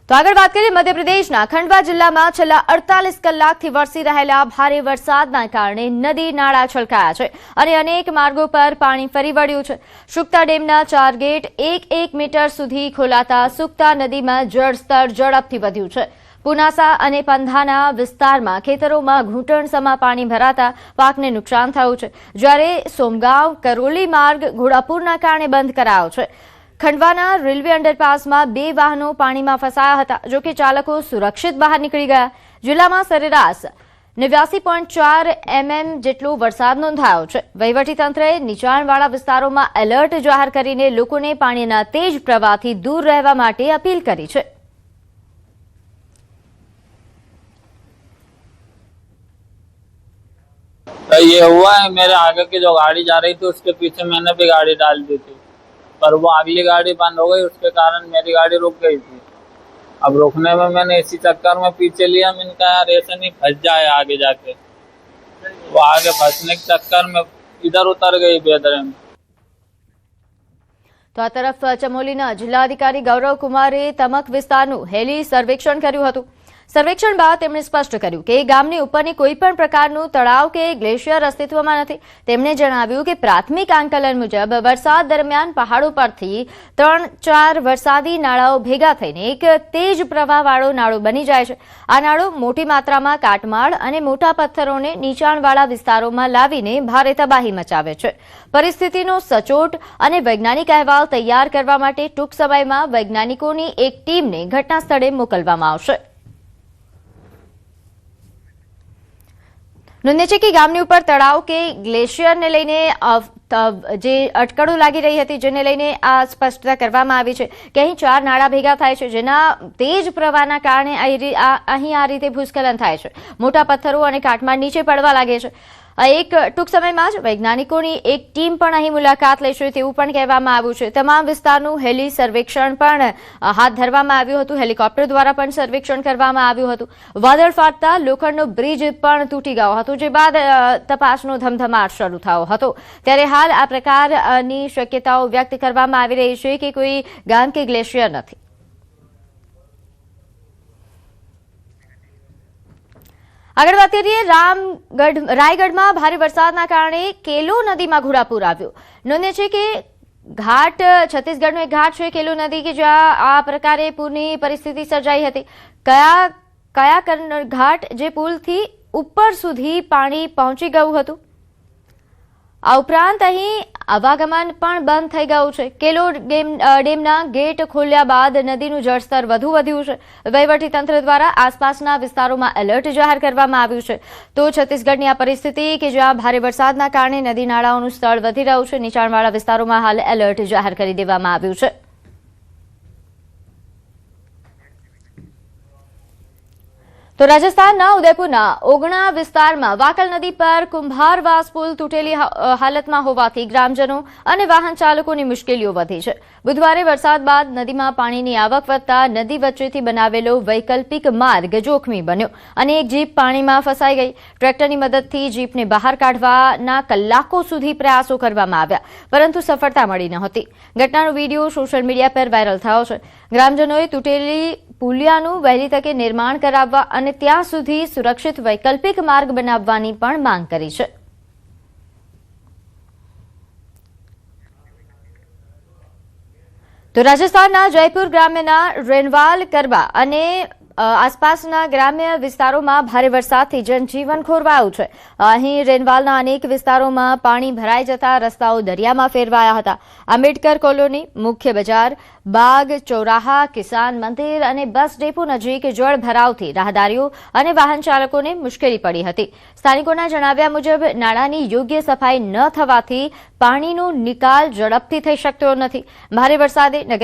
તો આગળ વાત કરીએ મધ્યપ્રદેશના ખંડવા જિલ્લામાં છેલ્લા 48 કલાકથી વરસી રહેલા ભારે વરસાદના કારણે નદી નાળા છલકાયા છે અને અનેક માર્ગો પર પાણી ફરી વળ્યું છે। સુક્તા ડેમના 4 ગેટ 1 મીટર સુધી ખોલાતા સુક્તા નદીમાં જળસ્તર ઝડપથી વધ્યું છે। પુનાસા અને પંધાના વિસ્તારમાં ખેતરોમાં ઘૂંટણસમા પાણી ભરાતા પાકને નુકસાન થયું છે, જ્યારે સોમગાંવ કરોલી માર્ગ ઘોડાપુરના કારણે બંધ કરાયો છે। ખંડવાના રેલવે અંડરપાસમાં 2 વાહનો પાણીમાં ફસાયા હતા, જો કે ચાલકો સુરક્ષિત બહાર નીકળી ગયા। જિલ્લામાં સરેરાશ 89.4 mm જેટલો વરસાદ નોંધાયો છે। વહીવટીતંત્રએ નીચાણવાળા વિસ્તારોમાં એલર્ટ જાહેર કરીને લોકોને પાણીના તેજ પ્રવાહથી દૂર રહેવા માટે અપીલ કરી છે। ये हुआ है, मेरे आगे की जो गाड़ी जा रही थी उसके पीछे मैंने भी गाड़ी डाल दी थी, पर वो अगली गाड़ी बंद हो गई, उसके कारण मेरी गाड़ी रुक गई थी। अब रुकने में मैंने इसी चक्कर में पीछे लिया, मैंने कहा यार ऐसे नहीं फंस जाए आगे जाके, वो आगे फंसने के चक्कर में इधर उतर गई बेदरे में। તો આ તરફ ચમોલીના જિલ્લાધિકારી ગૌરવ કુમારે તમક વિસ્તારનું હેલી સર્વેક્ષણ કર્યું હતું। સર્વેક્ષણ બાદ તેમણે સ્પષ્ટ કર્યું કે ગામની ઉપરની કોઈપણ પ્રકારનું તળાવ કે ગ્લેશિયર અસ્તિત્વમાં નથી। તેમણે જણાવ્યું કે પ્રાથમિક આંકલન મુજબ વરસાદ દરમિયાન પહાડો પરથી 3-4 વરસાદી નાળાઓ ભેગા થઈને એક તેજ પ્રવાહવાળો નાળો બની જાય છે। આ નાળો મોટી માત્રામાં કાટમાળ અને મોટા પથ્થરોને નીચાણવાળા વિસ્તારોમાં લાવીને ભારે તબાહી મચાવે છે। પરિસ્થિતિનો સચોટ અને વૈજ્ઞાનિક અહેવાલ તૈયાર કરવા માટે ટૂંક સમયમાં વૈજ્ઞાનિકોની એક ટીમને ઘટના સ્થળે મોકલવામાં આવશે। નોંધનીય છે કે ગામની ઉપર તળાવ કે ગ્લેશિયરને લઈને જે અટકળો લાગી રહી હતી, જેને લઈને આ સ્પષ્ટતા કરવામાં આવી છે કે અહીં 4 નાળા ભેગા થાય છે, જેના તેજ પ્રવાહના કારણે અહીં આ રીતે ભૂસ્ખલન થાય છે। મોટા પથ્થરો અને કાટમાળ નીચે પડવા લાગે છે। એક ટૂંક સમયમાં જ વૈજ્ઞાનિકોની એક ટીમ પણ અહીં મુલાકાત લેશે તેવું પણ કહેવામાં આવ્યું છે। તમામ વિસ્તારનું હેલી સર્વેક્ષણ પણ હાથ ધરવામાં આવ્યું હતું। હેલિકોપ્ટર દ્વારા પણ સર્વેક્ષણ કરવામાં આવ્યું હતું। વાદળ ફાટતા લોખંડનો બ્રિજ પણ તૂટી ગયો હતો, જે બાદ તપાસનો ધમધમાટ શરૂ થયો હતો। ત્યારે હાલ આ પ્રકારની શક્યતાઓ વ્યક્ત કરવામાં આવી રહી છે કે કોઈ ગામ કે ગ્લેશિયર નથી। આગળ વાત કરીએ રાયગઢમાં ભારે વરસાદના કારણે કેલો નદીમાં ઘોડાપૂર આવ્યું। નોંધનીય છે કે ઘાટ છત્તીસગઢનો એક ઘાટ છે કેલો નદી, કે જ્યાં આ પ્રકારે પૂરની પરિસ્થિતિ સર્જાઈ હતી। કયા ઘાટ જે પુલથી ઉપર સુધી પાણી પહોંચી ગયું હતું। આ ઉપરાંત અહીં આવાગમન પણ બંધ થઈ ગયું છે। કેલો ડેમના ગેટ ખોલ્યા બાદ નદીનું જળસ્તર વધુ વધ્યું છે। વહીવટીતંત્ર દ્વારા આસપાસના વિસ્તારોમાં એલર્ટ જાહેર કરવામાં આવ્યું છે। તો છત્તીસગઢની આ પરિસ્થિતિ કે જ્યાં ભારે વરસાદના કારણે નદી નાળાઓનું સ્તર વધી રહ્યું છે, નીચાણવાળા વિસ્તારોમાં હાલ એલર્ટ જાહેર કરી દેવામાં આવ્યું છે। તો રાજસ્થાનના ઉદયપુરના ઓગણા વિસ્તારમાં વાકલ નદી પર કુંભારવાસ પુલ તૂટેલી હાલતમાં હોવાથી ગ્રામજનો અને વાહન ચાલકોની મુશ્કેલીઓ વધી છે। બુધવારે વરસાદ બાદ નદીમાં પાણીની આવક વધતા નદી વચ્ચેથી બનાવેલો વૈકલ્પિક માર્ગ જોખમી બન્યો અને એક જીપ પાણીમાં ફસાઈ ગઈ। ટ્રેક્ટરની મદદથી જીપને બહાર કાઢવાના કલાકો સુધી પ્રયાસો કરવામાં આવ્યા, પરંતુ સફળતા મળી નહોતી। ઘટનાનો વિડીયો સોશિયલ મીડિયા પર વાયરલ થયો છે। ગ્રામજનોએ તૂટેલી પુલિયાનું વહેલી તકે નિર્માણ કરાવવા અને ત્યાં સુધી સુરક્ષિત વૈકલ્પિક માર્ગ બનાવવાની પણ માંગ કરી છે। તો રાજસ્થાનના જયપુર ગ્રામ્યના રેનવાલ કરબા અને આસપાસના ગ્રામ્ય વિસ્તારોમાં ભારે વરસાદથી જનજીવન ખોરવાયું છે। અહીં રેનવાલના અનેક વિસ્તારોમાં પાણી ભરાઈ જતા રસ્તાઓ દરિયામાં ફેરવાયા હતા। આંબેડકર કોલોની, મુખ્ય બજાર, બાગ ચોરાહા, કિસાન મંદિર અને બસ ડેપો નજીક જળ ભરાવથી રાહદારીઓ અને વાહન ચાલકોને મુશ્કેલી પડી હતી। સ્થાનિકોના જણાવ્યા મુજબ નાળાની યોગ્ય સફાઈ ન થવાથી પાણીનો નિકાલ ઝડપથી થઈ શકતો નથી। ભારે વરસાદે